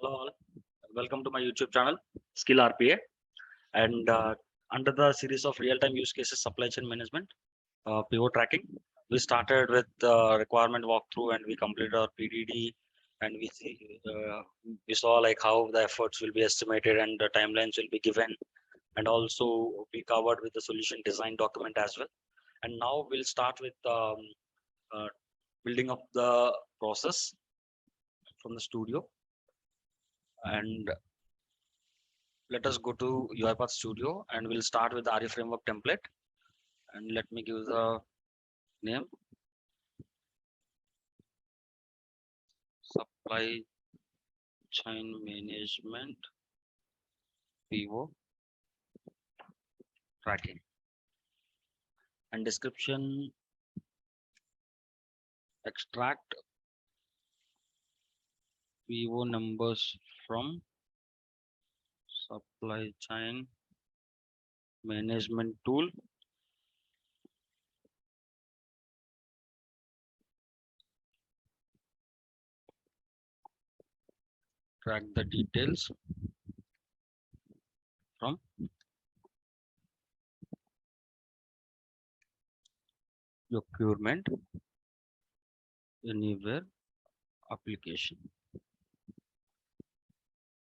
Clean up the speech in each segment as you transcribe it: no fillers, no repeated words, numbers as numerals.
Hello all, welcome to my YouTube channel, Skill RPA. And under the series of real-time use cases, supply chain management, PO tracking, we started with requirement walkthrough and we completed our PDD, and we saw like how the efforts will be estimated and the timelines will be given, and also we covered with the solution design document as well. And now we'll start with building up the process from the studio. And let us go to UiPath Studio and we'll start with the RE framework template. And let me give the name supply chain management PO tracking, and description: extract PO numbers from supply chain management tool. Track the details from procurement anywhere application.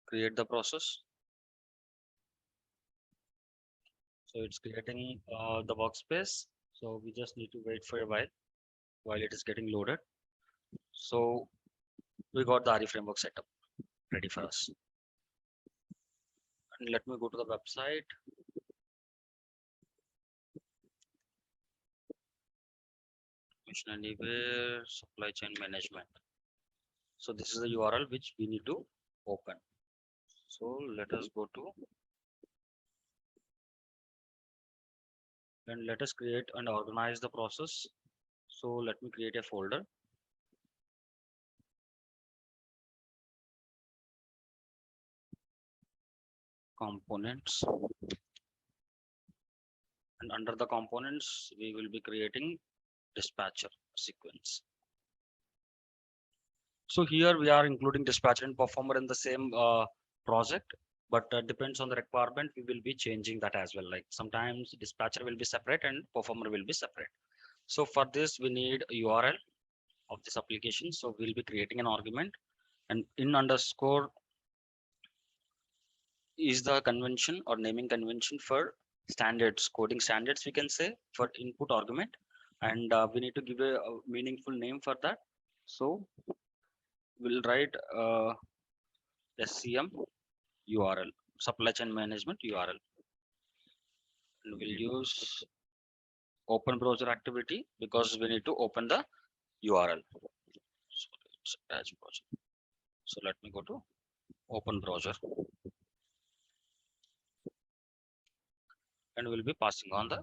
Create the process. So it's creating the workspace. So we just need to wait for a while it is getting loaded. So we got the RE framework setup ready for us. And let me go to the website. Mission Anywhere supply chain management. So this is the URL which we need to open. So let us go to and let us create and organize the process. So let me create a folder. Components. And under the components, we will be creating dispatcher sequence. So here we are including dispatcher and performer in the same project, but depends on the requirement, we will be changing that as well. Like sometimes dispatcher will be separate and performer will be separate. So for this, we need a URL of this application. So we'll be creating an argument, and in underscore is the convention or naming convention for standards, coding standards, we can say, for input argument. And we need to give a meaningful name for that. So we'll write SCM URL, supply chain management URL. And we'll use open browser activity because we need to open the URL. So it's attach browser. So let me go to open browser. And we'll be passing on the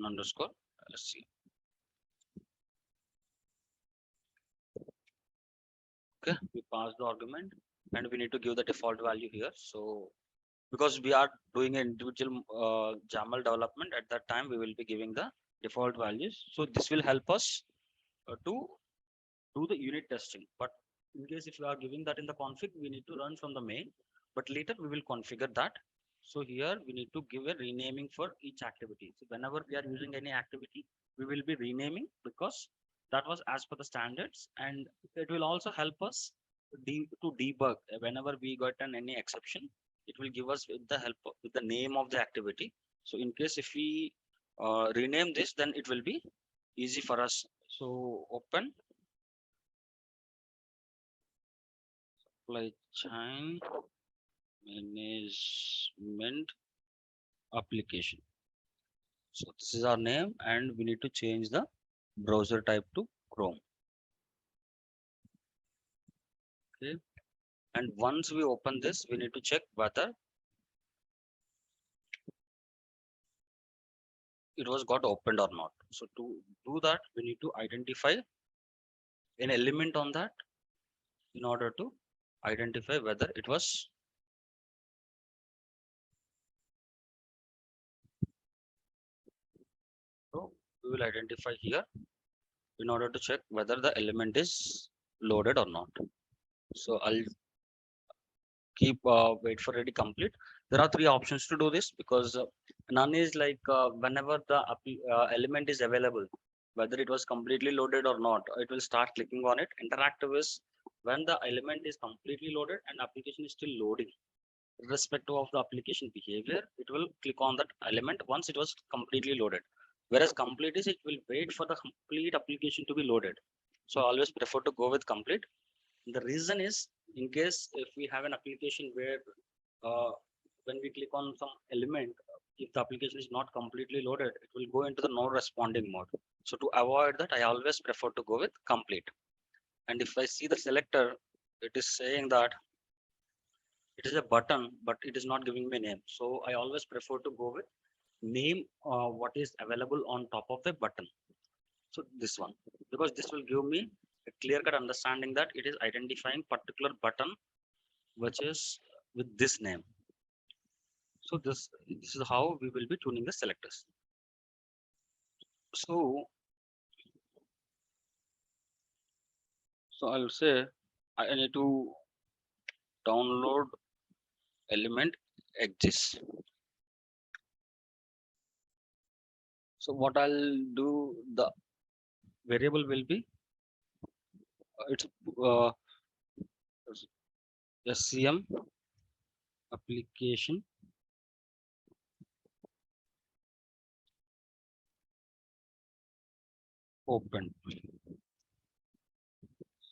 underscore SCM. Okay, we pass the argument and we need to give the default value here. So because we are doing an individual YAML development, at that time we will be giving the default values. So this will help us to do the unit testing. But in case if we are giving that in the config, we need to run from the main, but later we will configure that. So here we need to give a renaming for each activity. So whenever we are using any activity, we will be renaming because that was as per the standards, and it will also help us to debug whenever we got any exception. It will give us with the help with the name of the activity. So in case if we rename this, then it will be easy for us. So open supply chain management application. So this is our name, and we need to change the browser type to Chrome. Okay, and once we open this, we need to check whether it was got opened or not. So to do that, we need to identify an element on that in order to identify whether it was so we will identify here in order to check whether the element is loaded or not. So I'll keep wait for ready complete. There are three options to do this because none is like whenever the element is available, whether it was completely loaded or not, it will start clicking on it. Interactive is when the element is completely loaded and application is still loading. Irrespective of the application behavior, it will click on that element once it was completely loaded. Whereas complete is it will wait for the complete application to be loaded. So I always prefer to go with complete. The reason is in case if we have an application where uh, when we click on some element, if the application is not completely loaded, it will go into the no responding mode. So to avoid that, I always prefer to go with complete. And if I see the selector, it is saying that it is a button, but it is not giving me name. So I always prefer to go with name what is available on top of the button. So this one, because this will give me a clear cut understanding that it is identifying particular button which is with this name. So this is how we will be tuning the selectors. So I'll say I need to download element exists. So what I'll do, the variable will be it's uh, SCM application open.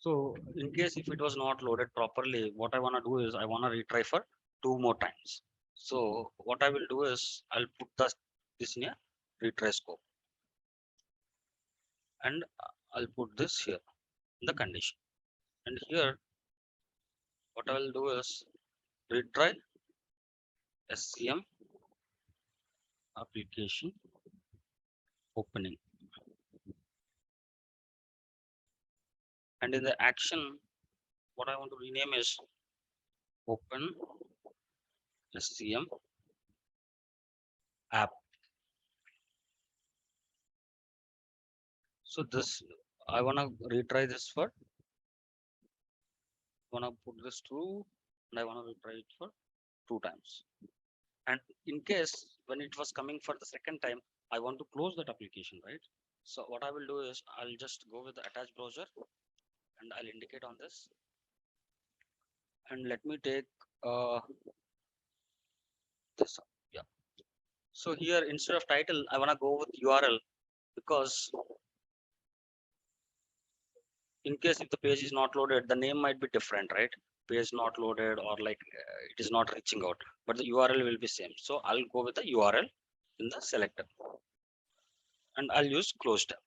So in case if it was not loaded properly, what I want to do is I want to retry for 2 more times. So what I will do is I'll put this in a retry scope and I'll put this here in the condition. And here what I will do is retry SCM application opening. And in the action, what I want to rename is open SCM app. So this I want to retry this for want to put this through and I want to retry it for 2 times. And in case when it was coming for the second time, I want to close that application, right? So what I will do is I'll just go with the attached browser and I'll indicate on this. And let me take this. Yeah. So here instead of title, I want to go with URL because in case if the page is not loaded, the name might be different, right? Page not loaded or like it is not reaching out, but the URL will be same. So I'll go with the URL in the selector and I'll use close tab.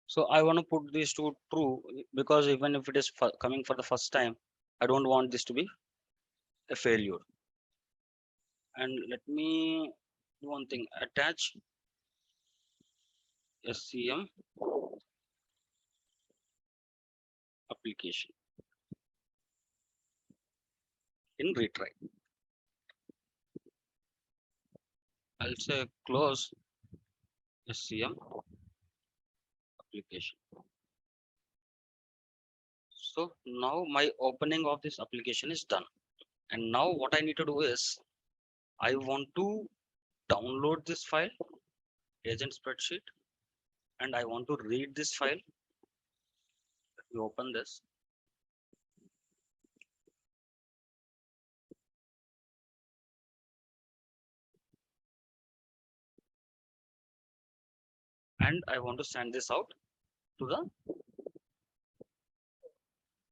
So I want to put these to true because even if it is coming for the first time, I don't want this to be a failure. And let me do one thing, attach SCM application in retry. I'll say close SCM application. So now my opening of this application is done. And now what I need to do is I want to download this file, agent spreadsheet, and I want to read this file. Let me open this. And I want to send this out to the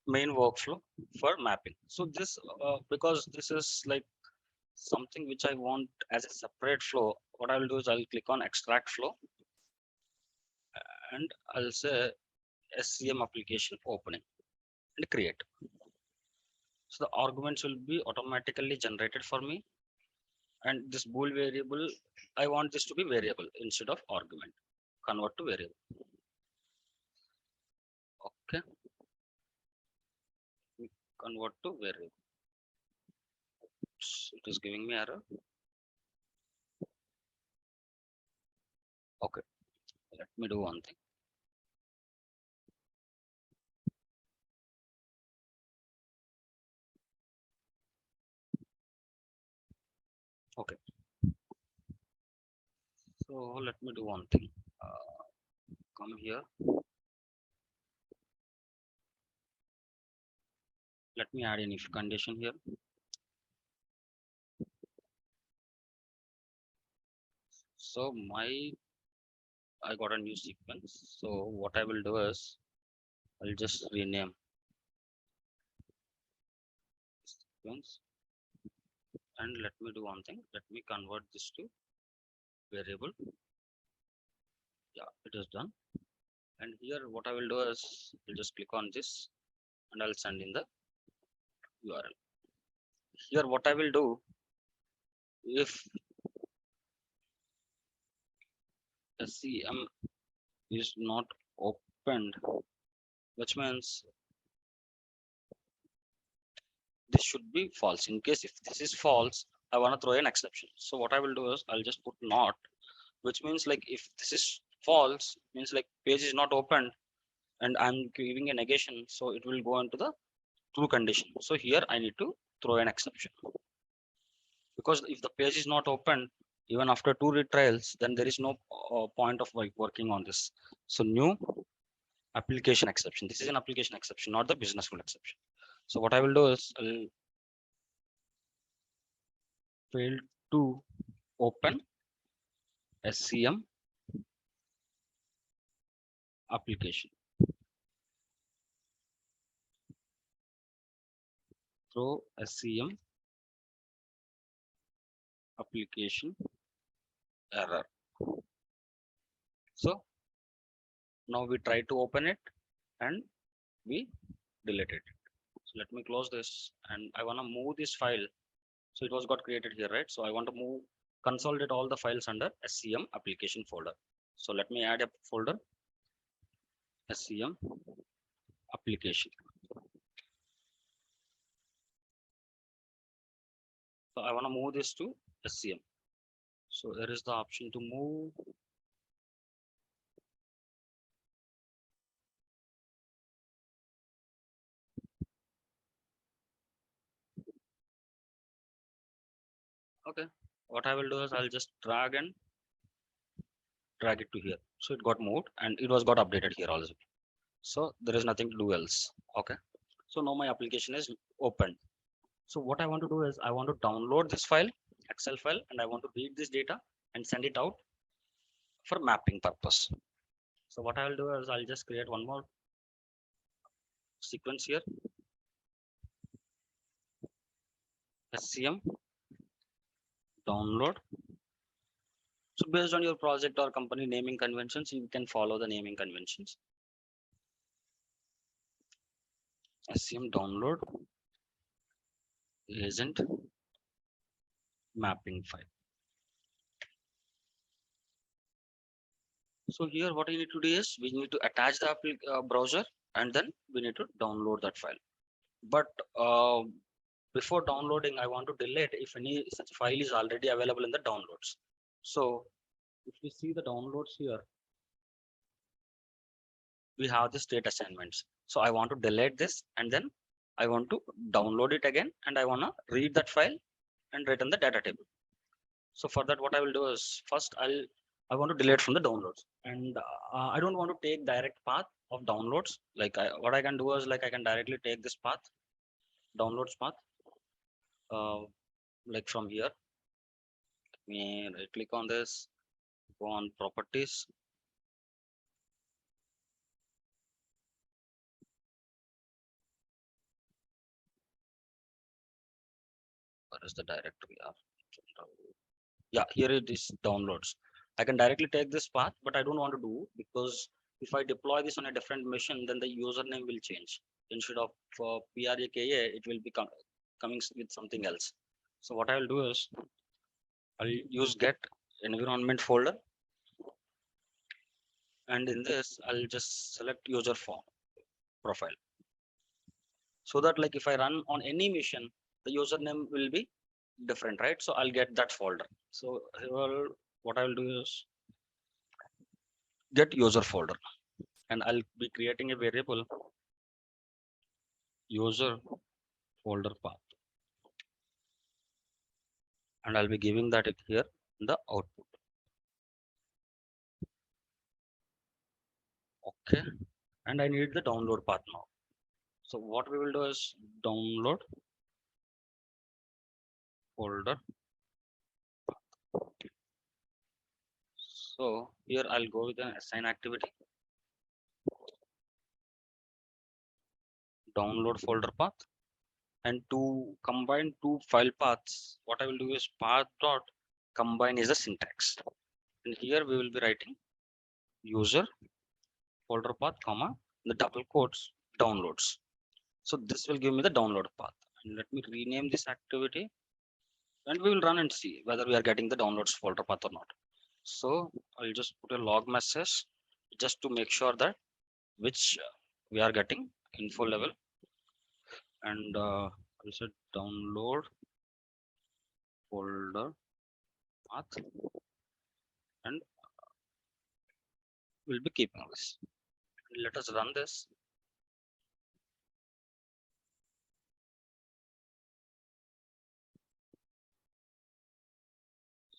main workflow for mapping. So this, because this is like something which I want as a separate flow, what I will do is I'll click on extract flow and I'll say SCM application opening and create. So the arguments will be automatically generated for me. And this bool variable, I want this to be variable instead of argument, convert to variable. Okay, convert to variable. It is giving me error. Okay, let me do one thing. So let me do one thing. Come here. Let me add an if condition here. So I got a new sequence. So what I will do is I'll just rename sequence, and let me do one thing. Let me convert this to variable. Yeah, it is done. And here what I will do is I'll just click on this and I'll send in the URL. Here what I will do, if SCM is not opened, which means this should be false. In case if this is false, I want to throw an exception. So what I will do is I'll just put not, which means like if this is false, means like page is not opened and I'm giving a negation, so it will go into the true condition. So here I need to throw an exception, because if the page is not open even after 2 retrials, then there is no point of like working on this. So new application exception. This is an application exception, not the business rule exception. So what I will do is I'll fail to open SCM application. Throw SCM application error. So now we try to open it and we deleted it. So let me close this, and I want to move this file. So it was got created here, right? So I want to consolidate all the files under SCM application folder. So let me add a folder, SCM application. So I want to move this to SCM. So there is the option to move. Okay. What I will do is I'll just drag it to here. So it got moved and it was got updated here also. So there is nothing to do else. Okay. So now my application is open. So what I want to do is I want to download this file, Excel file, and I want to read this data and send it out for mapping purpose. So what I will do is I'll just create one more sequence here. SCM download. So based on your project or company naming conventions, you can follow the naming conventions. SCM download agent mapping file. So here what we need to do is we need to attach the browser, and then we need to download that file. But before downloading, I want to delete if any such file is already available in the downloads. So if we see the downloads here, we have the state assignments. So I want to delete this, and then I want to download it again, and I want to read that file and return the data table. So for that, what I will do is first I want to delete from the downloads, and I don't want to take direct path of downloads. Like what I can do is like I can directly take this path, downloads path, like from here. Let me right click on this, go on properties. Where is the directory? Yeah, here it is, downloads. I can directly take this path, but I don't want to do, because if I deploy this on a different machine, then the username will change. Instead of PRAKA, it will be coming with something else. So what I will do is I'll use get environment folder, and in this I'll just select user form profile, so that like if I run on any mission, the username will be different, right? So I'll get that folder. So here what I will do is get user folder, and I'll be creating a variable user folder path, and I'll be giving that it here in the output. Okay, and I need the download path now. So what we will do is download folder. So here I'll go with an assign activity, download folder path, and to combine two file paths, what I will do is path dot combine is a syntax. And here we will be writing user folder path, comma, the double quotes downloads. So this will give me the download path. And let me rename this activity and we will run and see whether we are getting the downloads folder path or not. So I'll just put a log message just to make sure that which we are getting info level, and I'll say download folder path, and we'll be keeping this. Let us run this.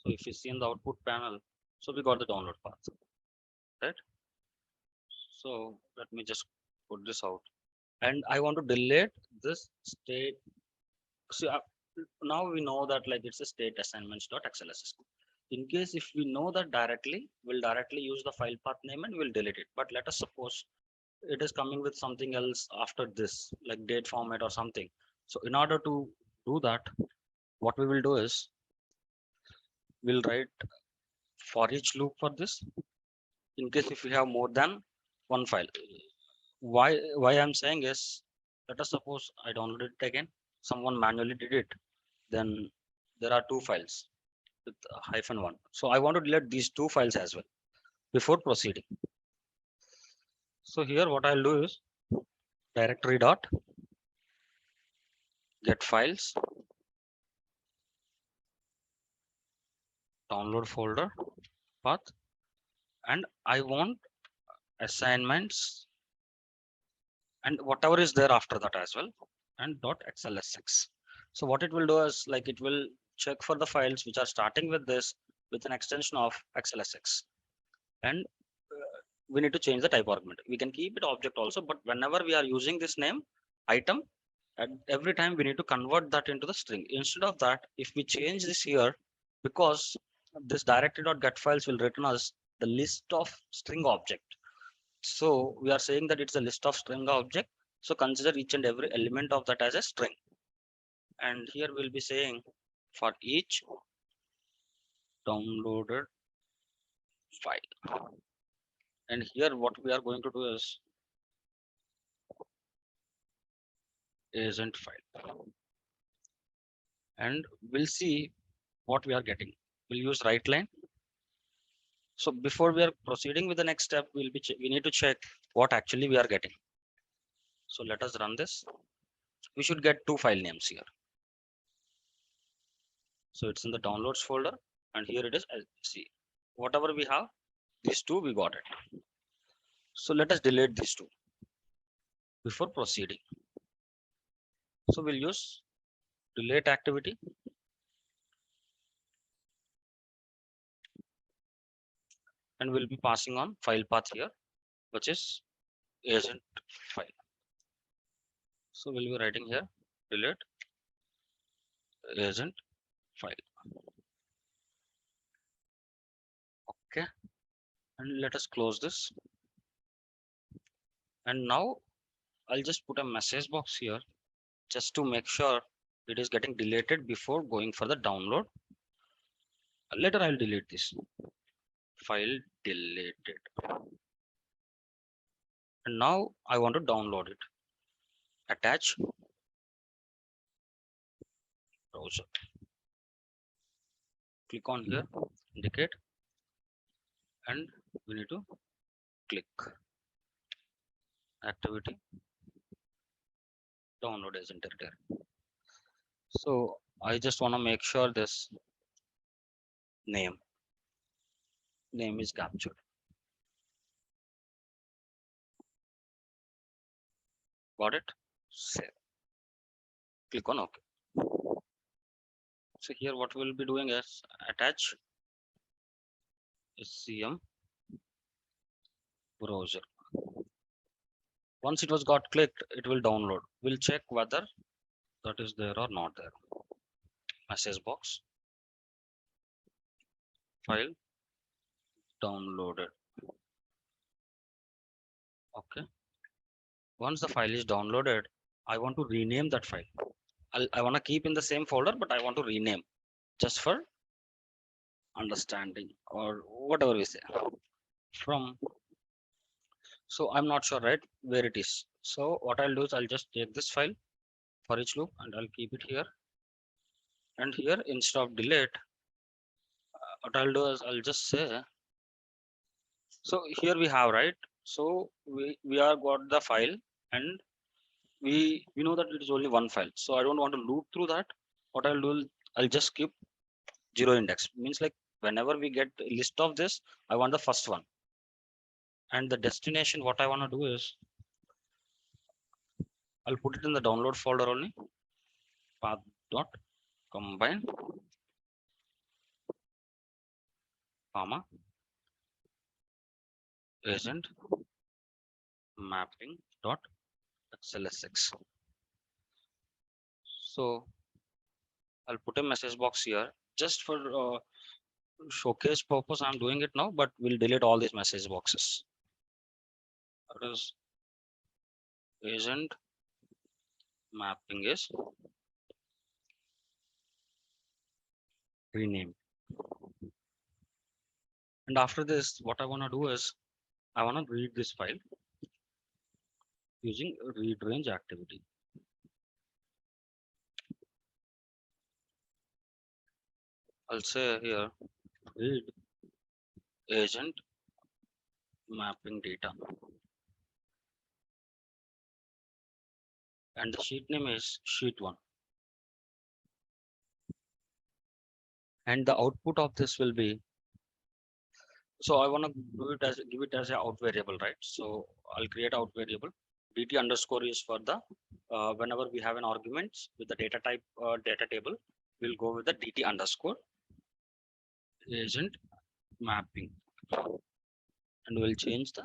So if you see in the output panel, so we got the download path, right? So let me just put this out, and I want to delete this state. So now we know that like it's a state assignments.xlss. In case if we know that directly, we'll directly use the file path name and we'll delete it. But let us suppose it is coming with something else after this, like date format or something. So in order to do that, what we will do is we'll write for each loop for this. In case if we have more than one file, why I'm saying is, let us suppose I downloaded it again, someone manually did it, then there are two files with -1. So I want to delete these two files as well before proceeding. So here what I'll do is directory dot get files, download folder path, and I want assignments and whatever is there after that as well, and .xlsx. So what it will do is like it will check for the files which are starting with this with an extension of xlsx, and we need to change the type argument. We can keep it object also, but whenever we are using this name item, at every time we need to convert that into the string. Instead of that, if we change this here, because this directory.get files will return us the list of string object. So we are saying that it's a list of string object. So consider each and every element of that as a string. And here we'll be saying for each downloaded file. And here what we are going to do is isn't file. And we'll see what we are getting. We'll use right line. So before we are proceeding with the next step, we need to check what actually we are getting. So let us run this. We should get two file names here. So it's in the downloads folder, and here it is. As see, whatever we have, these two we got it. So let us delete these two before proceeding. So we'll use delete activity, and we'll be passing on file path here, which is agent file. So we'll be writing here delete agent file. Okay, and let us close this. And now I'll just put a message box here just to make sure it is getting deleted before going for the download. Later I'll delete this file deleted. And now I want to download it. Attach browser. Click on here, indicate, and we need to click activity download as enter. So I just want to make sure this name is captured. Got it? Save. Click on OK. So here what we'll be doing is attach SCM browser. Once it was got clicked, it will download. We'll check whether that is there or not there. Message box, file downloaded. Okay. Once the file is downloaded, I want to rename that file. I want to keep in the same folder, but I want to rename just for understanding or whatever we say from. So I'm not sure, right, where it is. So what I'll do is I'll just take this file for each loop and I'll keep it here. And here instead of delete, what I'll do is I'll just say, so here we have, right? So we are got the file and we know that it is only one file. So I don't want to loop through that. What I'll do, I'll just skip zero index. Means like whenever we get a list of this, I want the first one. And the destination, what I want to do is I'll put it in the download folder only. Path dot combine comma agent mapping dot xlsx. So I'll put a message box here just for showcase purpose. I'm doing it now, but we'll delete all these message boxes. That is agent mapping is renamed. And after this, what I want to do is I want to read this file using read range activity. I'll say here read agent mapping data, and the sheet name is sheet 1, and the output of this will be, so I want to do it as give it as a out variable, right? So I'll create out variable. dt underscore is for the whenever we have an argument with the data type data table, we'll go with the dt underscore agent mapping, and we'll change the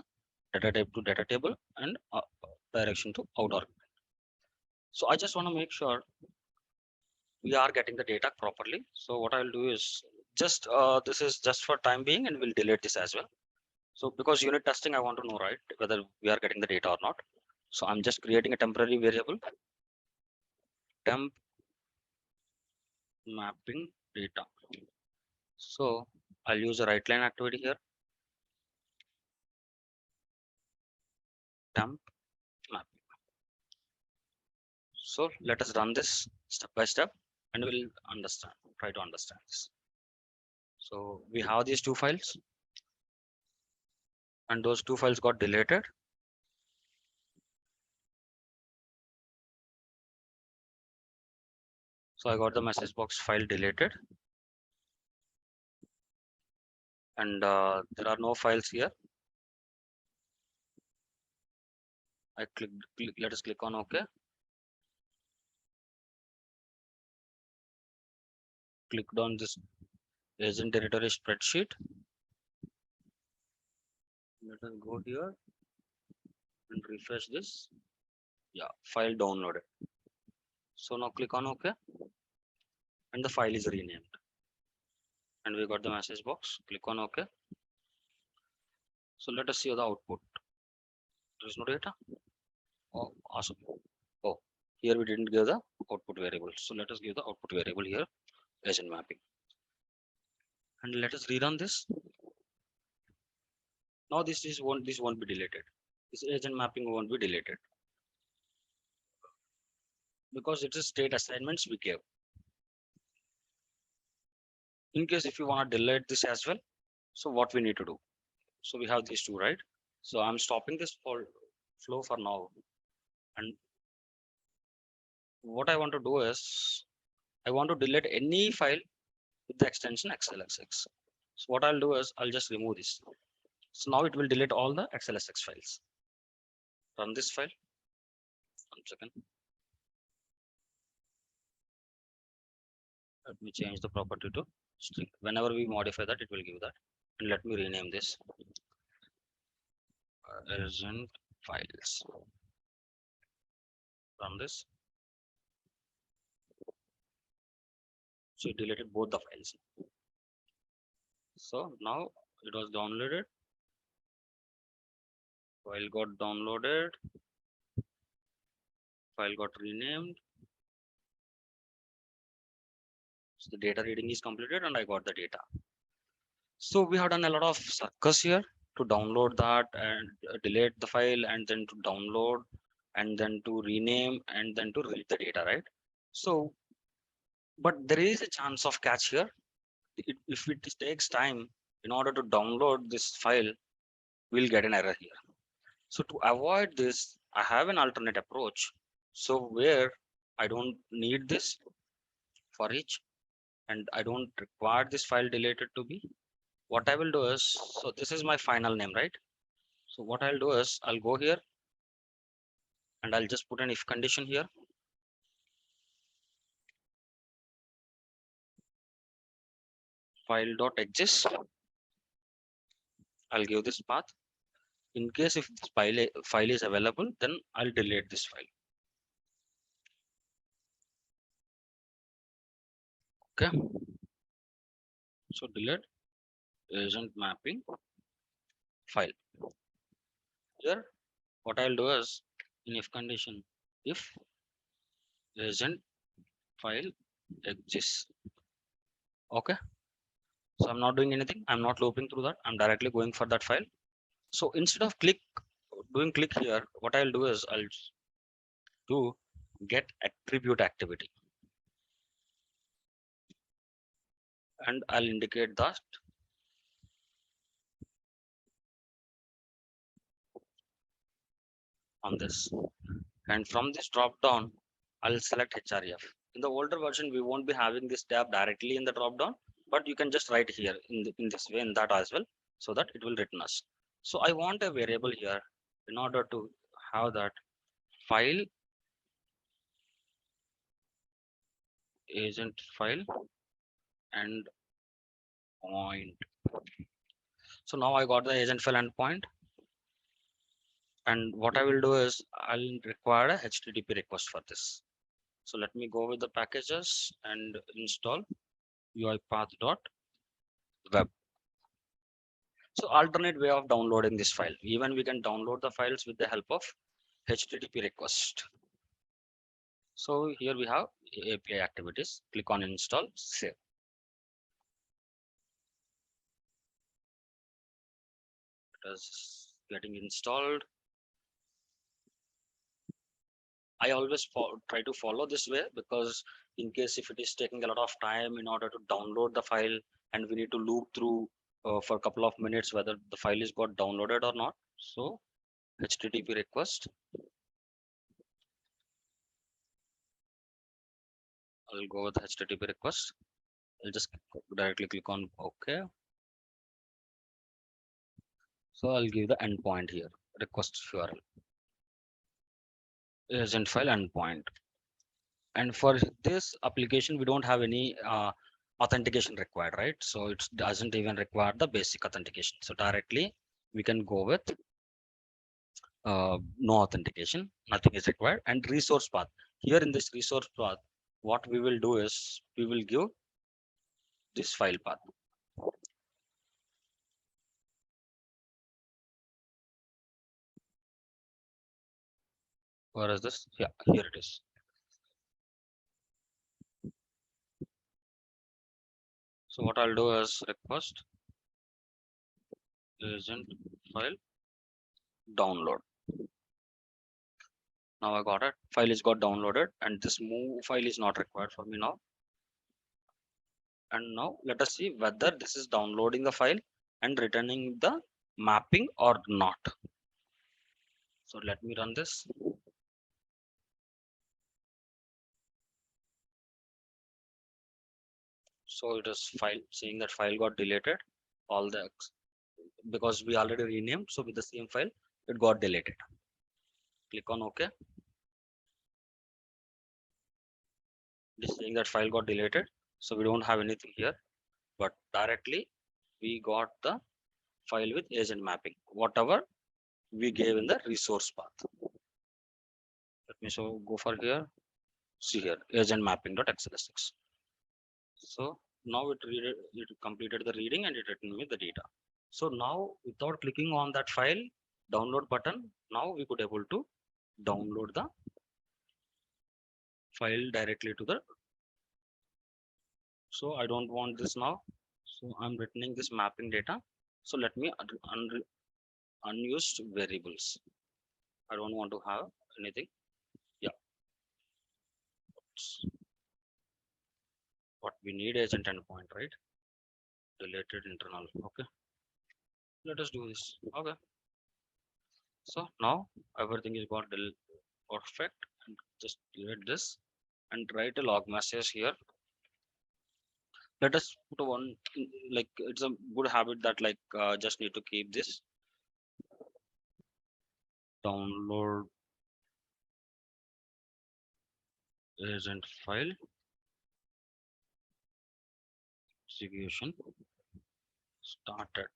data type to data table and direction to out argument. So I just want to make sure we are getting the data properly. So what I'll do is just this is just for time being, and we'll delete this as well. So because unit testing, I want to know, right, whether we are getting the data or not. So I'm just creating a temporary variable temp mapping data. So I'll use a right line activity here, temp mapping. So let us run this step by step and we'll try to understand this. So we have these two files and those two files got deleted. So I got the message box file deleted, and there are no files here. Let us click on OK. Clicked on this agent territory spreadsheet. Let us go here and refresh this. Yeah, file downloaded. So now click on OK, and the file is renamed. And we got the message box. Click on OK. So let us see the output. There is no data. Oh, awesome. Oh, here we didn't give the output variable. So let us give the output variable here, agent mapping. And let us rerun this. Now this won't be deleted. This agent mapping won't be deleted because it is state assignments we gave. In case if you want to delete this as well, so what we need to do? So we have these two, right? So I'm stopping this flow for now. And what I want to do is I want to delete any file with the extension xlsx. So what I'll do is I'll just remove this. So now it will delete all the xlsx files. Run this file. 1 second. Let me change the property to string. Whenever we modify that, it will give that. And let me rename this agent files. Run this. So it deleted both the files. So now it was downloaded. File got downloaded. File got renamed. So the data reading is completed and I got the data. So we have done a lot of circus here to download that and delete the file and then to download and then to rename and then to read the data, right? So, but there is a chance of catch here. If it takes time in order to download this file, we'll get an error here. So to avoid this, I have an alternate approach. So where I don't need this for each and I don't require this file deleted to be. What I will do is, so this is my final name, right? So what I'll do is I'll go here and I'll just put an if condition here. File.exist. I'll give this path. In case if this file is available, then I'll delete this file. Okay. So delete agent mapping file. Here, what I'll do is in if condition, if agent file exists. Okay. So I'm not doing anything. I'm not looping through that. I'm directly going for that file. So instead of doing click here, what I'll do is I'll do get attribute activity. And I'll indicate that on this. And from this drop down, I'll select href. In the older version, we won't be having this tab directly in the drop down, but you can just write here in this way in that as well, so that it will return us. So I want a variable here in order to have that file agent file and point. So now I got the agent file endpoint. And what I will do is I'll require a HTTP request for this. So let me go with the packages and install UiPath.web. So alternate way of downloading this file. Even we can download the files with the help of HTTP request. So here we have API activities. Click on install, save. It is getting installed. I always try to follow this way because in case if it is taking a lot of time in order to download the file and we need to loop through for a couple of minutes whether the file is got downloaded or not. So HTTP request. I'll go with HTTP request. I'll just directly click on OK. So I'll give the endpoint here, request URL, agent file endpoint. And for this application, we don't have any authentication required, right? So it doesn't even require the basic authentication. So directly we can go with no authentication, nothing is required. And resource path. Here in this resource path, what we will do is we will give this file path. Where is this? Yeah, here it is. So what I'll do is request agent file download. Now I got it. File is got downloaded and this move file is not required for me now. And now let us see whether this is downloading the file and returning the mapping or not. So let me run this. So it is file saying that file got deleted. All the because we already renamed. So with the same file, it got deleted. Click on OK. It is saying that file got deleted. So we don't have anything here, but directly we got the file with agent mapping, whatever we gave in the resource path. Let me so go for here. See here, agent mapping.xlsx. So now it completed the reading and it returned me the data. So now without clicking on that file download button, now we could able to download the file directly to the. So I don't want this now. So I'm returning this mapping data. So let me unused variables. I don't want to have anything. Yeah. What we need agent endpoint, right? Deleted internal. Okay. Let us do this. Okay. So now everything is got perfect. And just delete this and write a log message here. Let us put one, like it's a good habit that like just need to keep this download agent file execution started.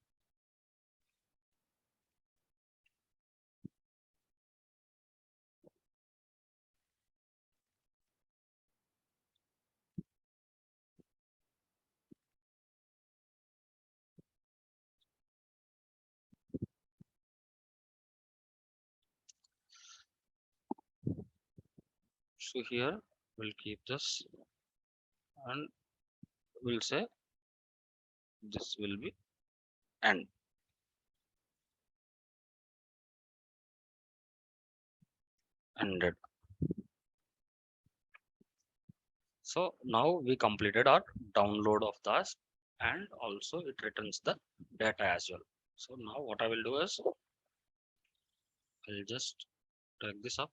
So here we'll keep this and we'll say this will be end. Ended. So now we completed our download of this and also it returns the data as well. So now what I will do is I'll just drag this up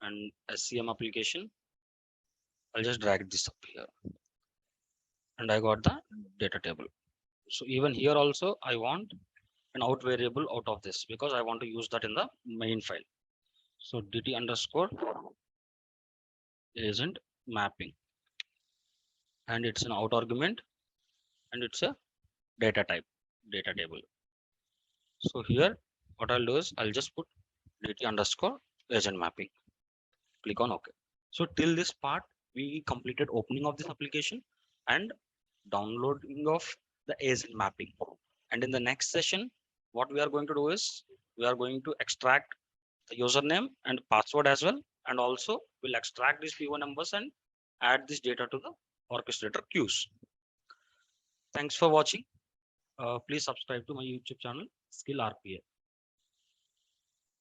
and SCM application. I'll just drag this up here and I got the data table. So even here also I want an out variable out of this because I want to use that in the main file. So dt underscore agent mapping and it's an out argument and it's a data type data table. So here what I'll do is I'll just put dt underscore agent mapping. Click on OK. So till this part we completed opening of this application and downloading of the agent mapping. And in the next session, what we are going to do is we are going to extract the username and password as well. And also we'll extract these P1 numbers and add this data to the orchestrator queues. Thanks for watching. Please subscribe to my YouTube channel, Skill RPA.